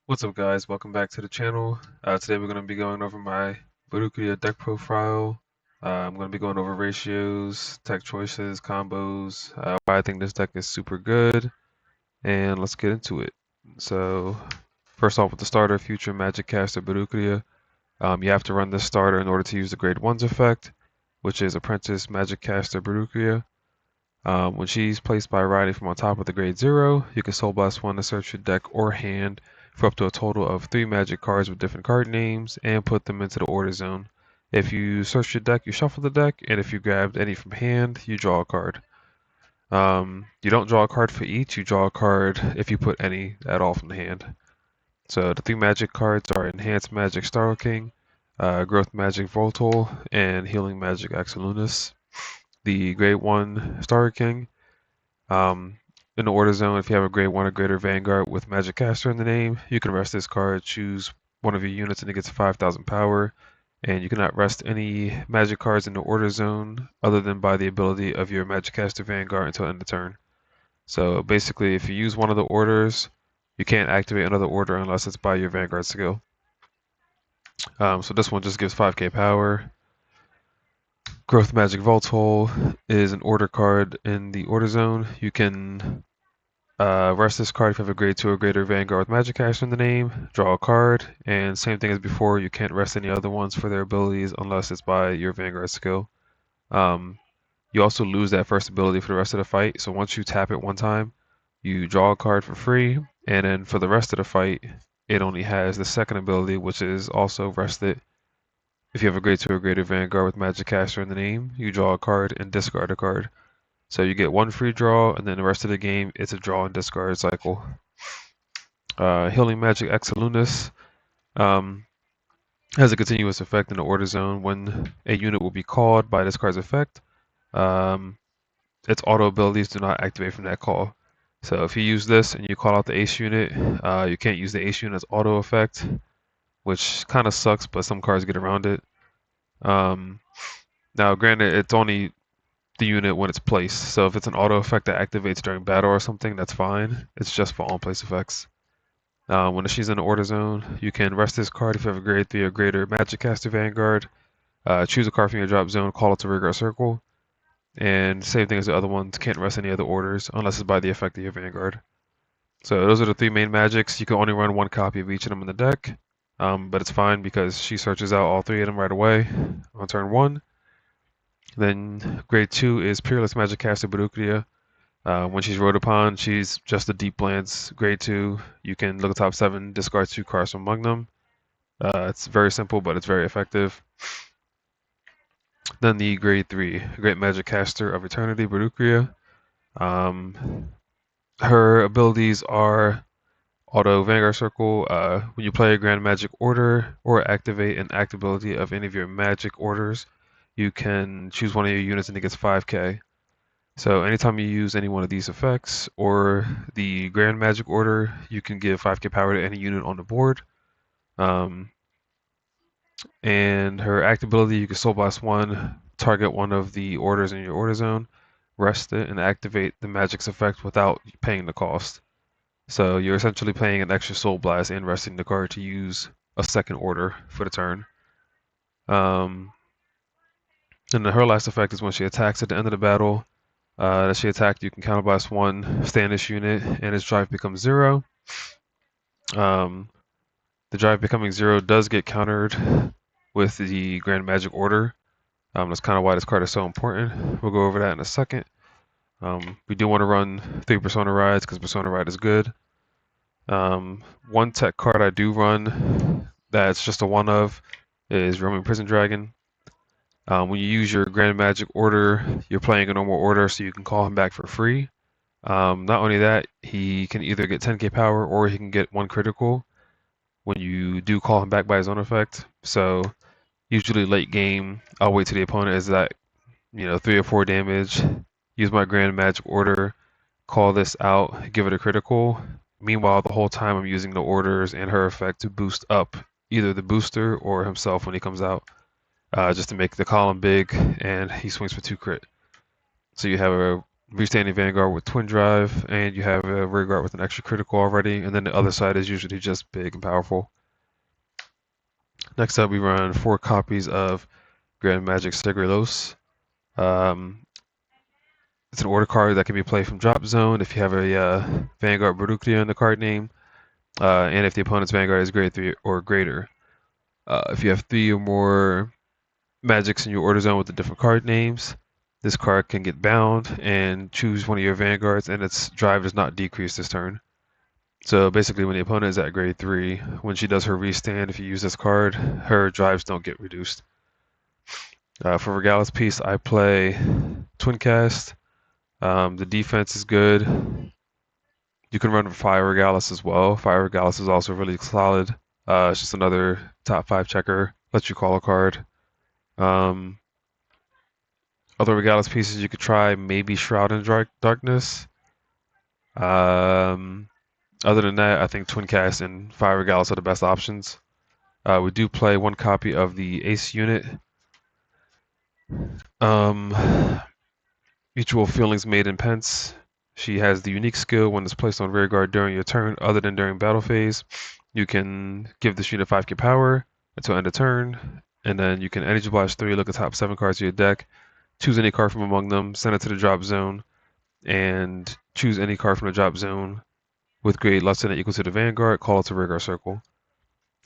What's up, guys? Welcome back to the channel. Today we're going to be going over my Berucrea deck profile. I'm going to be going over ratios, tech choices, combos, why I think this deck is super good, and let's get into it. So, first off with the starter, future Magic caster Berucrea. You have to run this starter in order to use the grade 1's effect, which is Apprentice Magic caster Berucrea. When she's placed by riding from on top of the grade 0, you can Soul Blast 1 to search your deck or hand for up to a total of 3 magic cards with different card names and put them into the order zone. If you search your deck, you shuffle the deck, and if you grabbed any from hand, you draw a card. You don't draw a card for each, you draw a card if you put any at all from the hand. So the 3 magic cards are Enhanced Magic Star King, Growth Magic Voltol, and Healing Magic Axelunis. The grade 1 Star King. In the order zone, if you have a grade 1 or greater Vanguard with Magic Caster in the name, you can rest this card, choose one of your units, and it gets 5,000 power. And you cannot rest any Magic cards in the order zone other than by the ability of your Magic Caster Vanguard until end of turn. So basically, if you use one of the orders, you can't activate another order unless it's by your Vanguard skill. So this one just gives 5k power. Growth Magic Voltol is an order card in the order zone. You can rest this card if you have a grade 2 or greater Vanguard with Magic Caster in the name, draw a card, and same thing as before, you can't rest any other ones for their abilities unless it's by your Vanguard skill. You also lose that first ability for the rest of the fight, so once you tap it one time, you draw a card for free, and then for the rest of the fight, it only has the second ability, which is also rested. If you have a grade 2 or greater Vanguard with Magic Caster in the name, you draw a card and discard a card. So you get one free draw, and then the rest of the game, it's a draw and discard cycle. Healing Magic Axelunis has a continuous effect in the order zone. When a unit will be called by this card's effect, its auto abilities do not activate from that call. So if you use this and you call out the Ace unit, you can't use the Ace unit's auto effect, which kind of sucks, but some cards get around it. Now, granted, it's only the unit when it's placed, so if it's an auto effect that activates during battle or something, that's fine. It's just for on-place effects. When she's in the order zone, you can rest this card if you have a grade 3 or greater Magic Caster Vanguard. Choose a card from your drop zone, call it to Rigor Circle. And same thing as the other ones, can't rest any other orders unless it's by the effect of your Vanguard. So those are the 3 main magics. You can only run 1 copy of each of them in the deck, but it's fine because she searches out all 3 of them right away on turn 1. Then grade 2 is Peerless Magic Caster Berucrea. When she's rode upon, she's just a deep lands grade 2. You can look at top 7, discard 2 cards from among them. It's very simple, but it's very effective. Then the grade 3, Great Magic Caster of Eternity Berucrea. Her abilities are Auto Vanguard Circle. When you play a Grand Magic Order or activate an act ability of any of your Magic orders, you can choose one of your units and it gets 5k. So anytime you use any one of these effects or the Grand Magic Order, you can give 5k power to any unit on the board. And her act ability, you can Soul Blast 1, target one of the orders in your order zone, rest it, and activate the magic's effect without paying the cost. So you're essentially paying an extra Soul Blast and resting the card to use a second order for the turn. And then her last effect is when she attacks at the end of the battle. That she attacked, you can counterblast 1, stand this unit, and its drive becomes 0. The drive becoming 0 does get countered with the Grand Magic Order. That's kind of why this card is so important. We'll go over that in a second. We do want to run 3 Persona Rides because Persona Ride is good. One tech card I do run that's just a one of is Roaming Prison Dragon. When you use your Grand Magic Order, you're playing a normal order, so you can call him back for free. Not only that, he can either get 10k power or he can get 1 critical when you do call him back by his own effect. So usually late game, I'll wait till the opponent is at 3 or 4 damage, use my Grand Magic Order, call this out, give it a critical. Meanwhile, the whole time I'm using the orders and her effect to boost up either the booster or himself when he comes out, just to make the column big, and he swings for 2 crit. So you have a restanding Vanguard with Twin Drive, and you have a rearguard with an extra critical already, and then the other side is usually just big and powerful. Next up, we run 4 copies of Grand Magic Segrelos. It's an order card that can be played from drop zone if you have a Vanguard Berucrea in the card name, and if the opponent's Vanguard is grade 3 or greater. If you have 3 or more Magics in your order zone with the different card names, this card can get bound and choose one of your Vanguards, and its drive does not decrease this turn. So basically, when the opponent is at grade 3, when she does her restand, if you use this card, her drives don't get reduced. For Regalis Piece, I play Twin Cast. The defense is good. You can run Fire Regalis as well. Fire Regalis is also really solid. It's just another top 5 checker. Lets you call a card. Other Regalis pieces you could try, maybe Shroud in Darkness. Other than that, I think Twin Cast and Fire Regalis are the best options. We do play 1 copy of the Ace unit. Mutual Feelings Made in Pence. She has the unique skill when it's placed on rearguard during your turn, other than during battle phase. You can give this unit 5k power until end of turn, and then you can Energy Blast 3, look at top 7 cards of your deck, choose any card from among them, send it to the drop zone, and choose any card from the drop zone with grade less than or equal to the Vanguard, call it to rearguard circle.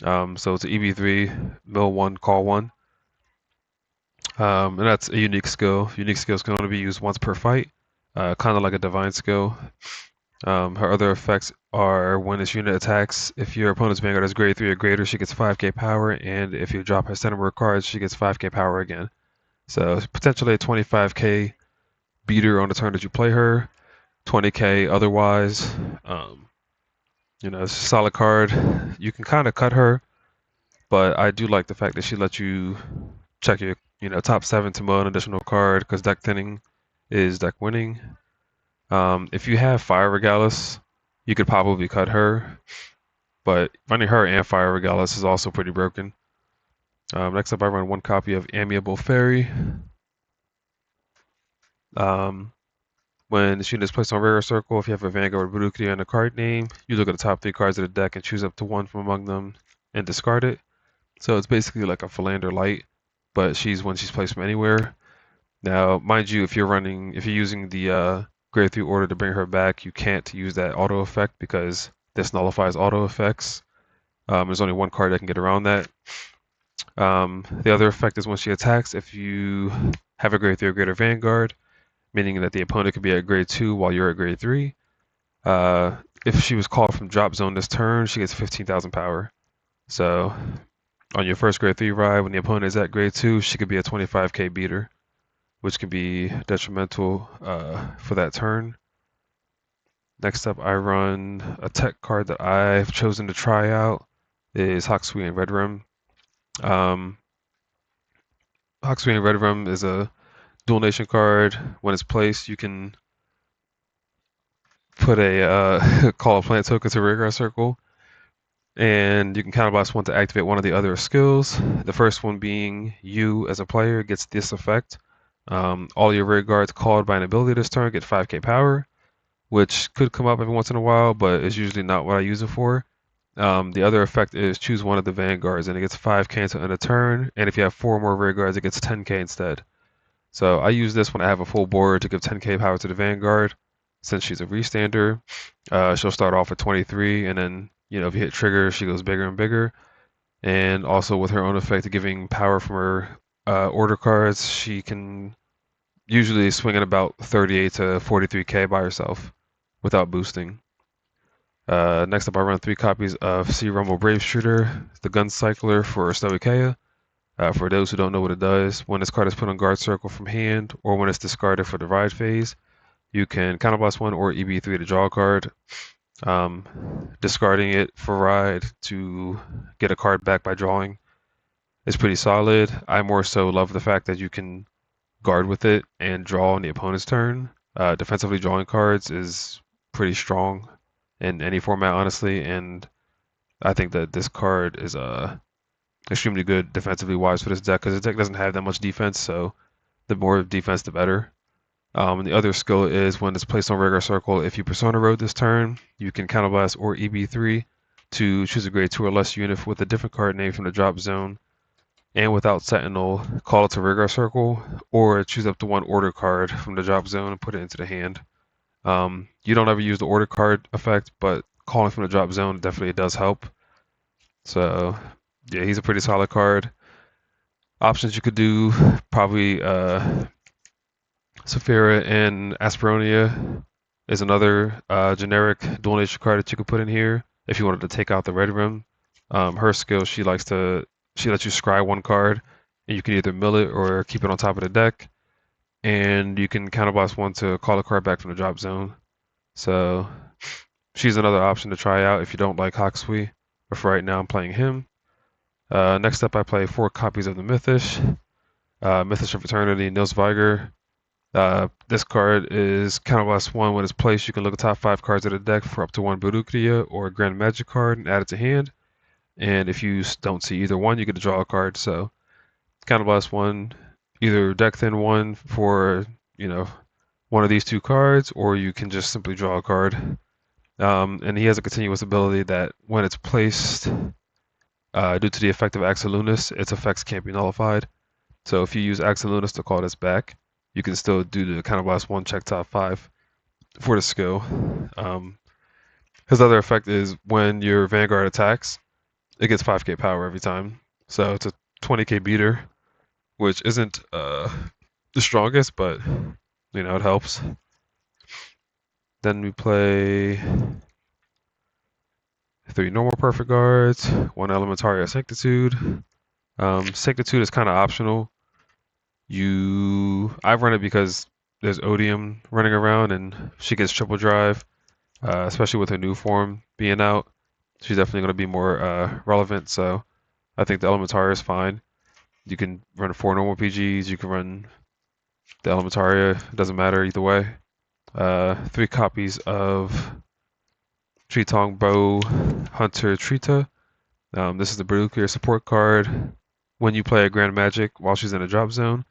So it's an EB3, mill 1, call 1. And that's a unique skill. Unique skills can only be used once per fight, kind of like a divine skill. Her other effects are when this unit attacks, if your opponent's Vanguard is grade 3 or greater, she gets 5k power, and if you drop her center more cards, she gets 5k power again. So potentially a 25k beater on the turn that you play her, 20k otherwise. It's a solid card. You can kind of cut her, but I do like the fact that she lets you check your top 7 to mill an additional card, because deck thinning is deck winning. If you have Fire Regalis, you could probably cut her, but running her and Fire Regalis is also pretty broken. Next up, I run 1 copy of Amiable Fairy. When this unit is placed on rear circle, if you have a Vanguard Berucrea in the card name, you look at the top 3 cards of the deck and choose up to 1 from among them and discard it. So it's basically like a Philander Light, but when she's placed from anywhere. Now, mind you, if you're using the grade 3 order to bring her back, you can't use that auto effect because this nullifies auto effects. There's only 1 card that can get around that. The other effect is when she attacks, if you have a grade 3 or greater Vanguard, meaning that the opponent could be at grade 2 while you're at grade 3. If she was called from drop zone this turn, she gets 15,000 power. So on your first grade 3 ride, when the opponent is at grade 2, she could be a 25k beater, which can be detrimental for that turn. Next up, I run a tech card that I've chosen to try out, is Hocksui and Red Rim. Hocksui and Red Rim is a dual nation card. When it's placed, you can put a call a plant token to rearguard circle, and you can counterblast 1 to activate one of the other skills. The first one being you as a player gets this effect. All your rear guards called by an ability this turn get 5k power, which could come up every once in a while, but it's usually not what I use it for. The other effect is choose one of the Vanguards, and it gets 5k until end of turn, and if you have 4 more rear guards, it gets 10k instead. So I use this when I have a full board to give 10k power to the Vanguard. Since she's a restander, she'll start off at 23, and then if you hit trigger, she goes bigger and bigger. And also with her own effect of giving power from her order cards, she can usually swing at about 38 to 43k by herself without boosting. Next up, I run 3 copies of Sea Rumble Brave Shooter, the gun cycler for Stoicheia. For those who don't know what it does, when this card is put on guard circle from hand, or when it's discarded for the ride phase, you can counterblast 1 or EB3 to draw a card. Discarding it for ride to get a card back by drawing is pretty solid. I more so love the fact that you can guard with it and draw on the opponent's turn. Defensively drawing cards is pretty strong in any format, honestly, and I think that this card is extremely good defensively wise for this deck, because the deck doesn't have that much defense, so the more defense the better. And the other skill is when it's placed on regular circle, if you Persona Road this turn, you can Counterblast or EB3 to choose a grade 2 or less unit with a different card name from the drop zone, and without Sentinel, call it to regular circle, or choose up to one order card from the drop zone and put it into the hand. You don't ever use the order card effect, but calling from the drop zone definitely does help. So yeah, he's a pretty solid card. Options you could do, probably Saphira and Asperonia is another generic dual nature card that you could put in here if you wanted to take out the red rim. Her skill, she lets you scry one card, and you can either mill it or keep it on top of the deck, and you can counterblast one to call a card back from the drop zone. So she's another option to try out if you don't like Hakusui, but for right now I'm playing him. Next up I play 4 copies of the Mythish. Mythish of Eternity, Nils Viger. This card is counterblast 1 when it's placed. You can look at the top 5 cards of the deck for up to 1 Berucrea or Grand Magic card and add it to hand. And if you don't see either one, you get to draw a card. So counterblast 1, either deck thin 1 for, one of these 2 cards, or you can just simply draw a card. And he has a continuous ability that when it's placed, due to the effect of Axelunis, its effects can't be nullified. So if you use Axelunis to call this back, you can still do the counterblast 1 check top 5 for the skill. His other effect is when your Vanguard attacks, it gets 5k power every time. So it's a 20k beater, which isn't the strongest, but it helps. Then we play 3 normal perfect guards, 1 Elementaria Sanctitude. Sanctitude is kind of optional. I run it because there's Odium running around and she gets triple drive, especially with her new form being out. She's definitely going to be more relevant, so I think the Elementaria is fine. You can run 4 normal PGs, you can run the Elementaria, it doesn't matter either way. 3 copies of Treetong Bow Hunter Trita. This is the Berucrea support card. When you play a Grand Magic while she's in a drop zone,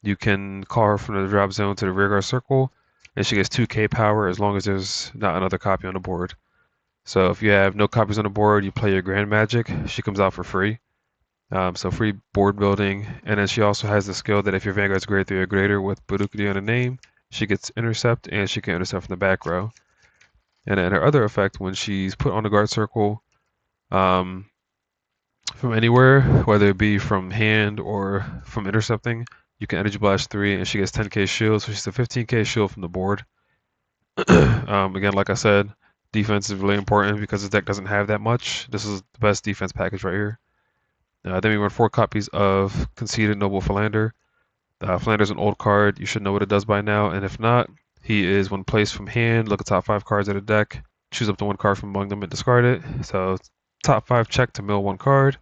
you can call her from the drop zone to the rearguard circle, and she gets 2k power as long as there's not another copy on the board. So if you have no copies on the board, you play your Grand Magic, she comes out for free. So free board building, and then she also has the skill that if your Vanguard's grade 3 or greater with Berucrea on the name, she gets intercept, and she can intercept from the back row. And then her other effect, when she's put on the guard circle, from anywhere, whether it be from hand or from intercepting, you can Energy Blast 3, and she gets 10k shield, so she's a 15k shield from the board. Again, like I said, defense is really important because this deck doesn't have that much. This is the best defense package right here. Then we run 4 copies of Conceited Noble Philander. Philander's an old card. You should know what it does by now, and if not, he is when placed from hand, look at top 5 cards of the deck, choose up to 1 card from among them and discard it. So top 5 check to mill 1 card,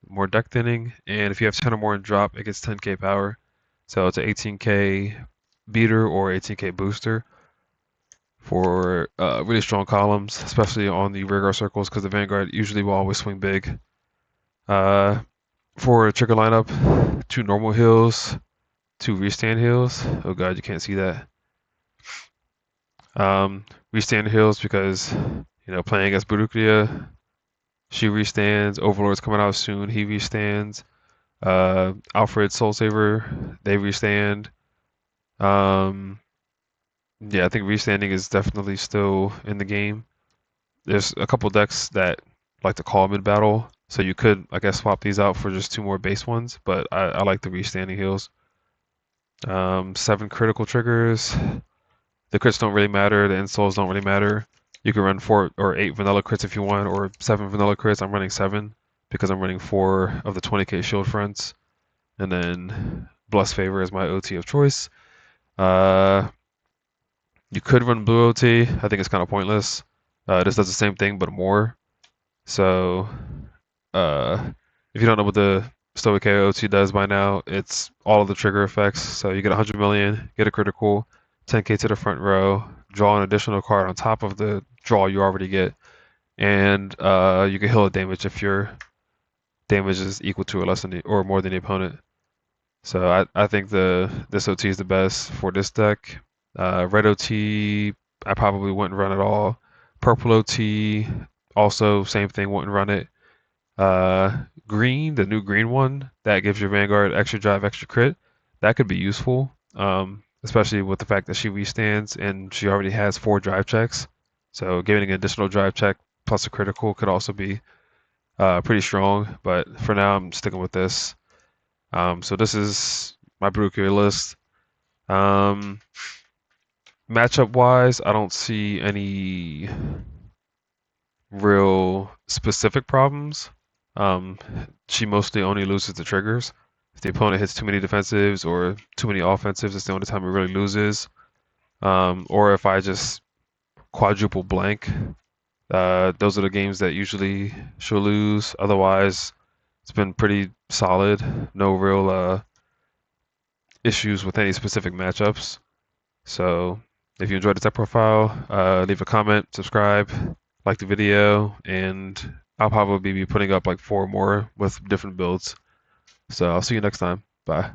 more deck thinning, and if you have 10 or more in drop, it gets 10k power. So it's an 18k beater or 18k booster for really strong columns, especially on the rearguard circles, because the Vanguard usually will always swing big. For trigger lineup, 2 normal heals, 2 restand heals. Oh god, you can't see that. Restand heals because, playing against Berucrea, she restands. Overlord's coming out soon, he restands. Alfred Soul Saver, they restand. Yeah, I think restanding is definitely still in the game. There's a couple decks that like to call mid battle, so you could, I guess, swap these out for just 2 more base ones, but I like the restanding heals. 7 critical triggers. The crits don't really matter, the insoles don't really matter. You can run 4 or 8 vanilla crits if you want, or 7 vanilla crits. I'm running 7 because I'm running 4 of the 20k shield fronts. And then Bless Favor is my OT of choice. You could run Blue OT. I think it's kind of pointless. This does the same thing, but more. So, if you don't know what the Stoic OT does by now, it's all of the trigger effects. So you get 100 million, get a critical, 10k to the front row, draw an additional card on top of the draw you already get, and you can heal a damage if your damage is equal to or less than or more than the opponent. So I think this OT is the best for this deck. Red OT, I probably wouldn't run at all. Purple OT, also same thing, wouldn't run it. Green, the new green one, that gives your Vanguard extra drive, extra crit. That could be useful, especially with the fact that she restands and she already has 4 drive checks. So giving an additional drive check plus a critical could also be pretty strong. But for now, I'm sticking with this. So this is my Berucrea list. Matchup wise, I don't see any real specific problems. Um, she mostly only loses the triggers. If the opponent hits too many defensives or too many offensives, it's the only time it really loses. Or if I just quadruple blank, those are the games that usually she'll lose. Otherwise, it's been pretty solid. No real issues with any specific matchups. So if you enjoyed the tech profile, leave a comment, subscribe, like the video, and I'll probably be putting up like 4 more with different builds. So I'll see you next time. Bye.